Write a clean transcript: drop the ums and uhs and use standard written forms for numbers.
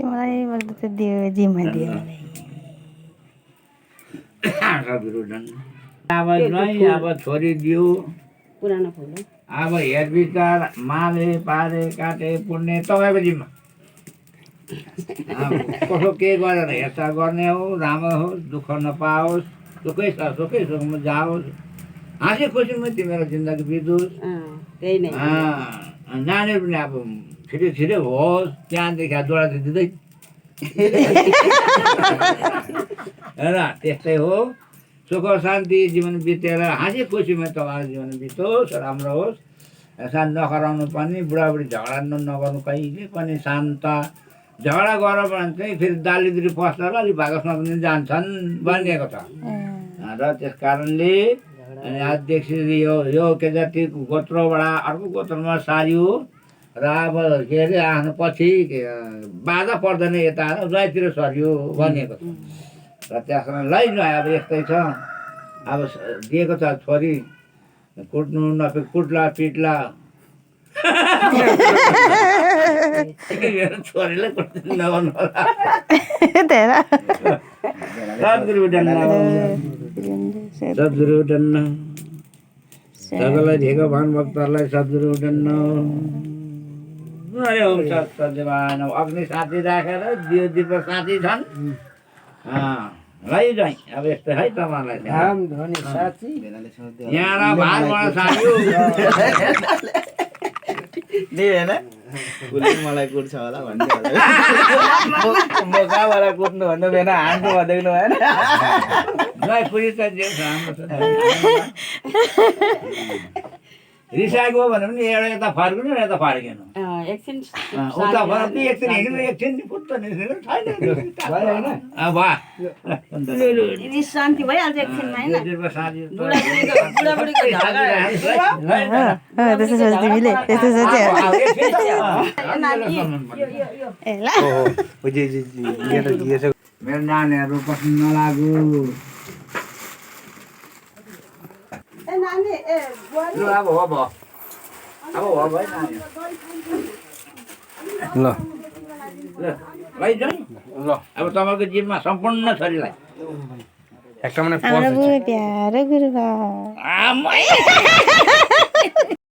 मलाई बोल्दा त दियो जिम्मा दियो मलाई अब ज्वाइँ अब छोरी दियो पुरानो फुल हो अब हेरविचार माले पारे काटे पुर्ने तपाईँको जिम्मा कसो के गरेर हेरचाह गर्ने हो राम्रो होस् दुःख नपाओस् सुखै छ सुखै सुखमा जाओस् हाँसी खुसीमा तिमीहरूको जिन्दगी बितोस् त्यही नै नानीहरू पनि अब छिटो छिटो होस् त्यहाँदेखि जोडा चाहिँ दिँदै होइन त्यस्तै हो सुख शान्ति जीवन बितेर हाँसी खुसीमा तपाईँको जीवन बितोस् राम्रो होस् यसमा नखराउनु पनि बुढाबुढी झगडा नगर्नु कहिले पनि शान्त झगडा गऱ्यो भने चाहिँ फेरि दालिदुरी पस्दा र अलिक भागसमा पनि जान्छन् भनिएको छ र त्यस कारणले अनि आजदेखि यो के जाति गोत्रबाट अर्को गोत्रमा सारियो र अब के अरे आफ्नो पछि बाधा पर्दैन यता ज्वाइँतिर सरियो भनिएको छ र त्यस कारण लैजाउँ अब यस्तै छ अब दिएको छ छोरी कुट्नु नपिट कुट्ला पिट्ला छोरीलाई कुट्नु नगर्नु होला सद्गुरु डन्न सबैलाई दिएको भानुभक्तहरूलाई सद्गुरु डन्न अरे ओम सत्यवान अग्नि साथी राखेर दियो दिप साथी छन् लैजाउँ अब यस्तै है तपाईँहरूलाई यहाँ भातबाट साथी मलाई कुट्छ होला भन्दै म कहाँबाट कुट्नु भन्नु भएन हान्नु भन्दैन भएन जय पुरी त रिसाएको भने पनि एउटा यता फर्किनु यता फर्किनु एकछिन उता फर्कि एकछिन हिँड्नु एकछिन पुत्त निस्किनु छैन शान्ति भइहाल्छ एकछिनमा होइन त्यस्तो सोच तिमीले त्यस्तो सोच्यो मेरो नानीहरू पछि नलागु अब हो भयो अब हो भयो नानी ल लैजाउँ ल अब तपाईँको जिम्मा सम्पूर्ण छोरीलाई हाम्रो बुबा प्यारो गुरुबा